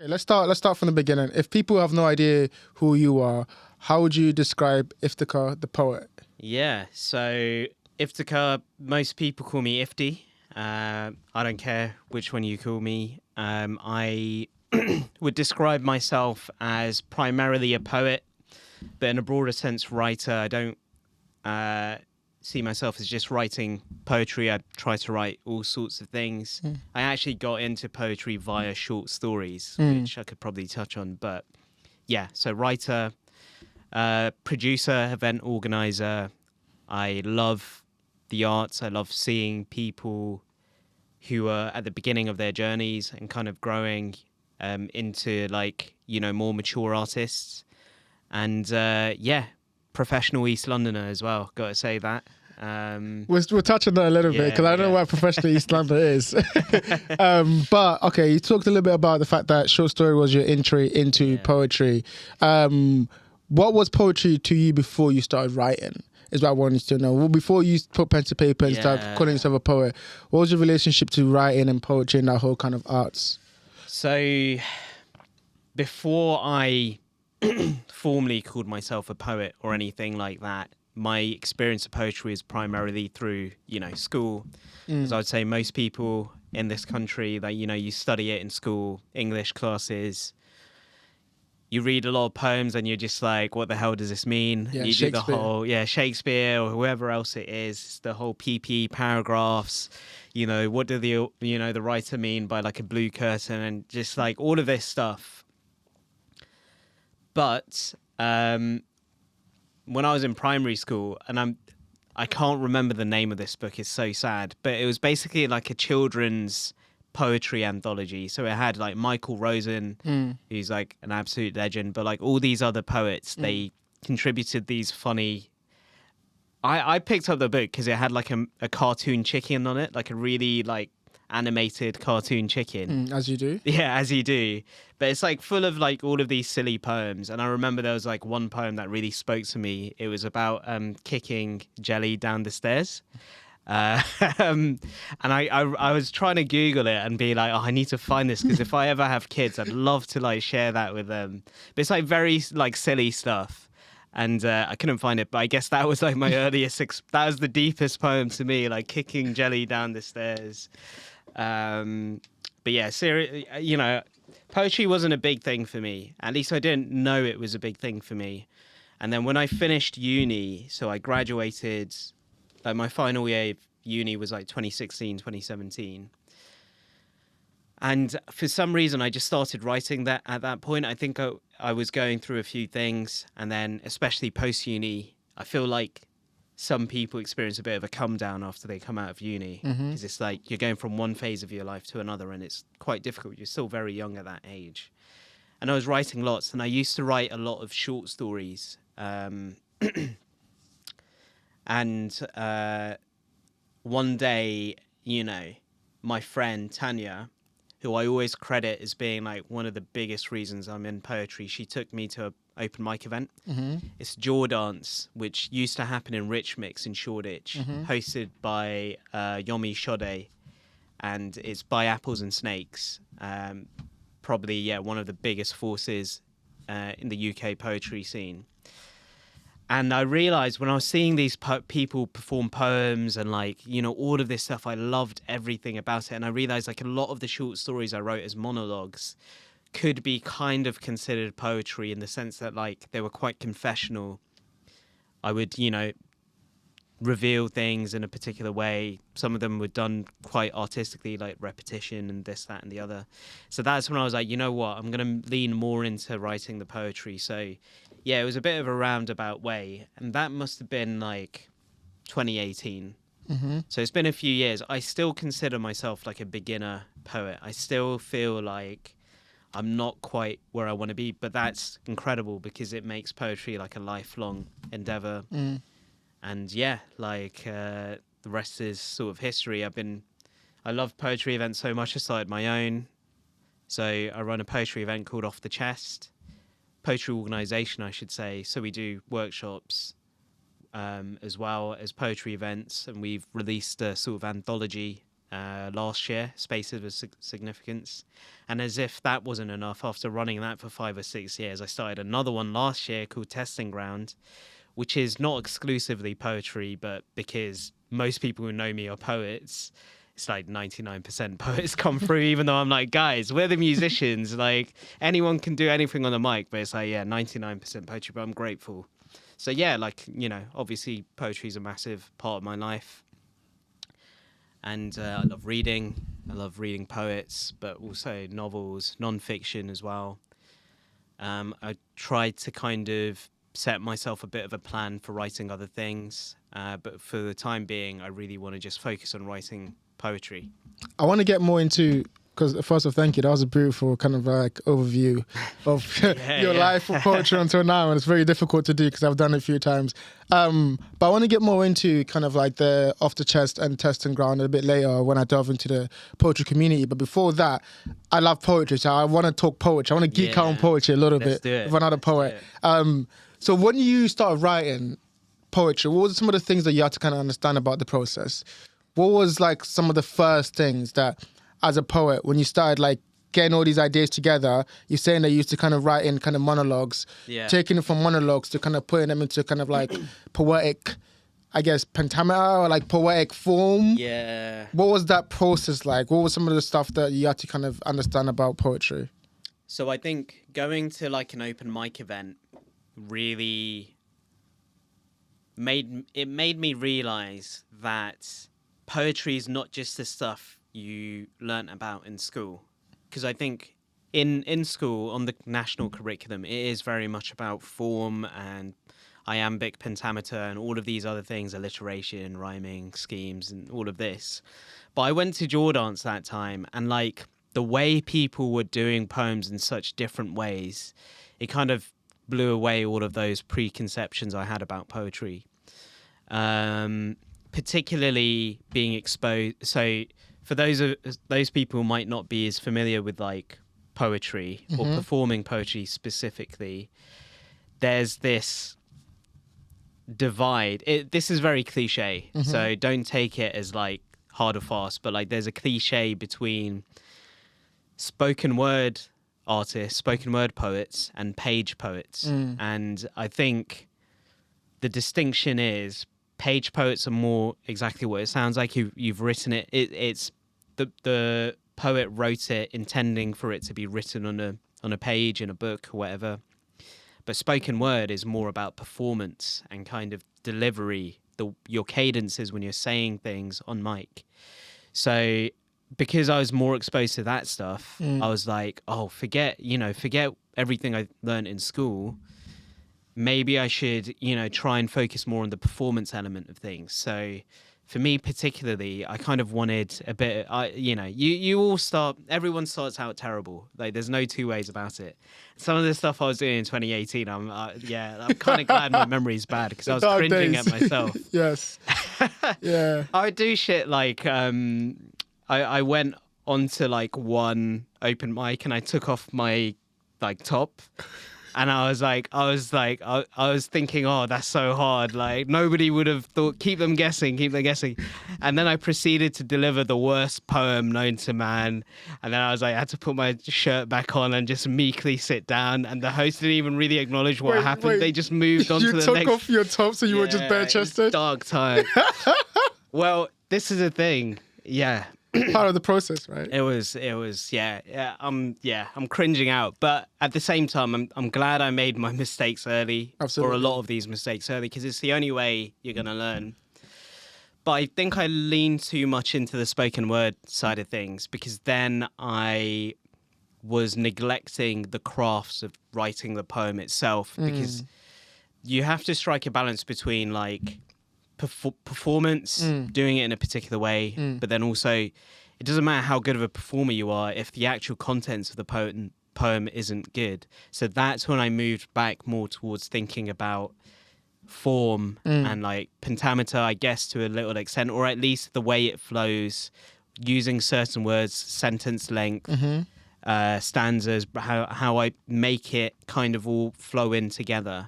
Okay, let's start from the beginning. If people have no idea who you are, how would you describe Iftikhar the poet? Yeah, so Iftikhar, most people call me Ifti. I don't care which one you call me. I would describe myself as primarily a poet, but in a broader sense, writer. I don't uh, see myself as just writing poetry. I try to write all sorts of things. I actually got into poetry via short stories, which I could probably touch on. But yeah, so writer, producer, event organizer. I love the arts. I love seeing people who are at the beginning of their journeys and kind of growing into more mature artists. And yeah, professional East Londoner as well. Got to say that. We'll touch on that a little bit because I don't know what professional East London is. But okay, you talked a little bit about the fact that short story was your entry into poetry. What was poetry to you before you started writing? Is what I wanted to know. Well, before you put pen to paper and start calling yourself a poet, what was your relationship to writing and poetry and that whole kind of arts? So before I formally called myself a poet or anything like that, my experience of poetry is primarily through, school. As I would say, most people in this country that, you study it in school, English classes, you read a lot of poems and you're just like, what the hell does this mean? Yeah, you do the whole, Shakespeare or whoever else it is, the whole PP paragraphs, what do the writer mean by like a blue curtain and just like all of this stuff. But when I was in primary school, and I can't remember the name of this book, it's so sad, but it was basically like a children's poetry anthology. So it had like Michael Rosen, who's like an absolute legend, but like all these other poets, they contributed these funny. I picked up the book because it had like a cartoon chicken on it, like a really like animated cartoon chicken. As you do. Yeah, as you do. But it's like full of like all of these silly poems. And I remember there was like one poem that really spoke to me. It was about kicking jelly down the stairs. And I was trying to Google it and be like, oh, I need to find this because if I ever have kids, I'd love to like share that with them. But it's like very like silly stuff. And I couldn't find it, but I guess that was like my earliest, that was the deepest poem to me, like kicking jelly down the stairs. But yeah, poetry wasn't a big thing for me. At least I didn't know it was a big thing for me. And then when I finished uni, so I graduated, like my final year of uni was like 2016, 2017. And for some reason, I just started writing that at that point. I think I was going through a few things. And then especially post-uni, I feel like some people experience a bit of a come down after they come out of uni. Because it's like you're going from one phase of your life to another. And it's quite difficult. You're still very young at that age. And I was writing lots. And I used to write a lot of short stories. And one day, my friend Tanya, who I always credit as being like one of the biggest reasons I'm in poetry, she took me to an open mic event. It's Jaw Dance, which used to happen in Rich Mix in Shoreditch, hosted by Yomi Shode, and it's by Apples and Snakes. Probably, one of the biggest forces in the UK poetry scene. And I realized when I was seeing these people perform poems and like, all of this stuff, I loved everything about it. And I realized like a lot of the short stories I wrote as monologues could be kind of considered poetry in the sense that like they were quite confessional. I would, reveal things in a particular way. Some of them were done quite artistically, like repetition and this, that, and the other. So that's when I was like, you know what, I'm going to lean more into writing the poetry. So yeah, it was a bit of a roundabout way. And that must have been like 2018. So it's been a few years. I still consider myself like a beginner poet. I still feel like I'm not quite where I want to be, but that's incredible because it makes poetry like a lifelong endeavor. And yeah, like the rest is sort of history. I love poetry events so much. I started my own. So I run a poetry event called Off the Chest. Poetry organisation, I should say. So we do workshops as well as poetry events. And we've released a sort of anthology last year, Spaces of Significance. And as if that wasn't enough, after running that for 5 or 6 years, I started another one last year called Testing Ground, which is not exclusively poetry, but because most people who know me are poets, it's like 99% poets come through, even though I'm like, guys, we're the musicians. Like, anyone can do anything on the mic, but it's like, yeah, 99% poetry, but I'm grateful. So yeah, like, you know, obviously poetry is a massive part of my life. And I love reading. I love reading poets, but also novels, non-fiction as well. I tried to kind of set myself a bit of a plan for writing other things. But for the time being, I really want to just focus on writing poetry. I want to get more into, because first of all, thank you. That was a beautiful kind of like overview of your life of poetry until now. And it's very difficult to do because I've done it a few times. But I want to get more into kind of like the off the chest and testing ground a bit later when I delve into the poetry community. But before that, I love poetry. So I want to talk poetry. I want to geek out on poetry a little bit with another poet. So when you started writing poetry, what were some of the things that you had to kind of understand about the process? What was like some of the first things that, as a poet, when you started like getting all these ideas together, you're saying that you used to kind of write in kind of monologues, taking it from monologues to kind of putting them into kind of like poetic, I guess, pentameter or like poetic form. Yeah. What was that process like? What was some of the stuff that you had to kind of understand about poetry? So I think going to like an open mic event really made me realize that poetry is not just the stuff you learnt about in school. Because I think in school, on the national curriculum, it is very much about form and iambic pentameter and all of these other things, alliteration, rhyming schemes, and all of this. But I went to Jaw Dance that time, and like the way people were doing poems in such different ways, it kind of blew away all of those preconceptions I had about poetry. Particularly being exposed. So for those people who might not be as familiar with like poetry or performing poetry specifically, there's this divide. This is very cliche, so don't take it as like hard or fast, but like there's a cliche between spoken word artists, spoken word poets, and page poets. And I think the distinction is page poets are more exactly what it sounds like. You've written it. It's the poet wrote it intending for it to be written on a page in a book or whatever. But spoken word is more about performance and kind of delivery, your cadences when you're saying things on mic. So because I was more exposed to that stuff, I was like, oh, forget everything I learned in school. Maybe I should, try and focus more on the performance element of things. So for me particularly, I kind of wanted a bit, everyone starts out terrible. Like there's no two ways about it. Some of the stuff I was doing in 2018, I'm kind of glad my memory's bad because I was cringing at myself. Yes. Yeah. I would do shit like, I went onto like one open mic and I took off my like top. And I was thinking, oh, that's so hard. Like nobody would have thought, keep them guessing. And then I proceeded to deliver the worst poem known to man. And then I had to put my shirt back on and just meekly sit down. And the host didn't even really acknowledge what happened. They just moved on to the next. You took off your top so you were just bare-chested? Dark time. Well, this is a thing. Yeah. Part of the process, right? It was, I'm cringing out, but at the same time, I'm glad I made my mistakes early, Absolutely. or a lot of these mistakes early, because it's the only way you're gonna learn. But I think I leaned too much into the spoken word side of things, because then I was neglecting the crafts of writing the poem itself, because you have to strike a balance between like performance, doing it in a particular way, but then also it doesn't matter how good of a performer you are if the actual contents of the poem isn't good. So that's when I moved back more towards thinking about form and like pentameter, I guess, to a little extent, or at least the way it flows, using certain words, sentence length, stanzas, how I make it kind of all flow in together.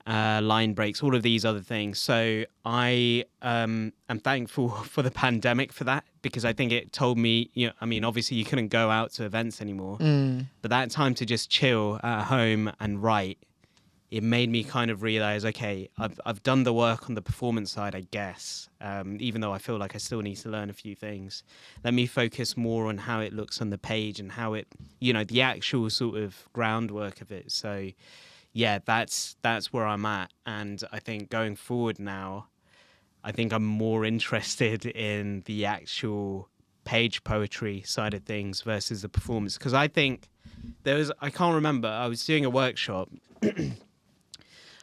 line breaks, all of these other things. So I am thankful for the pandemic for that, because I think it told me, I mean, obviously you couldn't go out to events anymore, but that time to just chill at home and write, it made me kind of realize, okay, I've done the work on the performance side, I guess, even though I feel like I still need to learn a few things. Let me focus more on how it looks on the page and how it, the actual sort of groundwork of it. So yeah, that's where I'm at. And I think going forward now, I think I'm more interested in the actual page poetry side of things versus the performance. Because I think I can't remember, I was doing a workshop.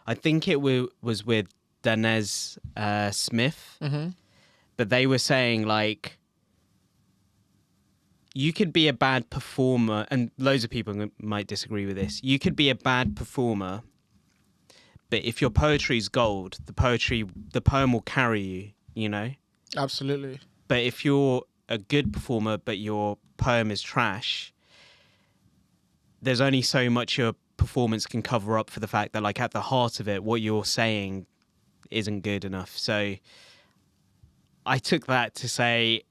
I think it was with Danez Smith, but they were saying, like, you could be a bad performer, and loads of people might disagree with this. You could be a bad performer, but if your poetry's gold, the poem will carry you, Absolutely. But if you're a good performer, but your poem is trash, there's only so much your performance can cover up for the fact that, like, at the heart of it, what you're saying isn't good enough. So I took that to say,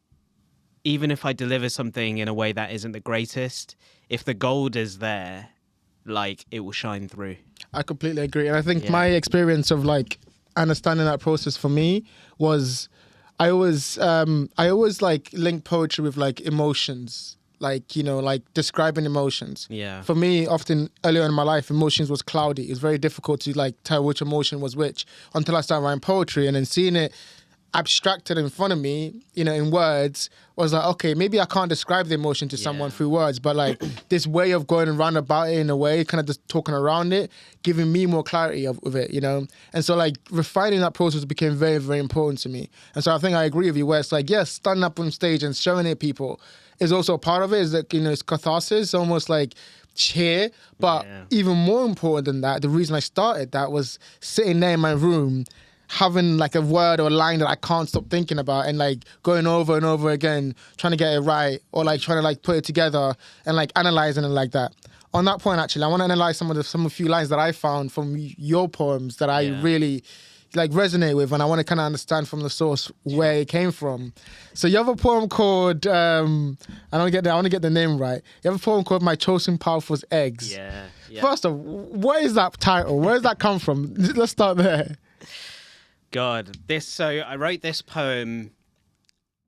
even if I deliver something in a way that isn't the greatest, if the gold is there, like, it will shine through. I completely agree. And I think my experience of, like, understanding that process for me was I always like link poetry with, like, emotions. Like, like describing emotions. Yeah. For me, often earlier in my life, emotions was cloudy. It was very difficult to, like, tell which emotion was which until I started writing poetry, and then seeing it abstracted in front of me, in words, was like, okay, maybe I can't describe the emotion to someone through words, but, like, this way of going around about it in a way, kind of just talking around it, giving me more clarity with it, And so, like, refining that process became very, very important to me. And so I think I agree with you, where it's like, yes, standing up on stage and showing it to people is also a part of it, is that, it's catharsis, almost like cheer. But even more important than that, the reason I started that was sitting there in my room, having, like, a word or a line that I can't stop thinking about, and, like, going over and over again, trying to get it right, or, like, trying to, like, put it together and, like, analyzing it like that. On that point, actually, I want to analyze some few lines that I found from your poems that I really, like, resonate with, and I want to kind of understand from the source where it came from. So you have a poem called, I want to get the name right. You have a poem called My Chosen Path Was Eggs. Yeah. First off, what is that title? Where does that come from? Let's start there. God, so I wrote this poem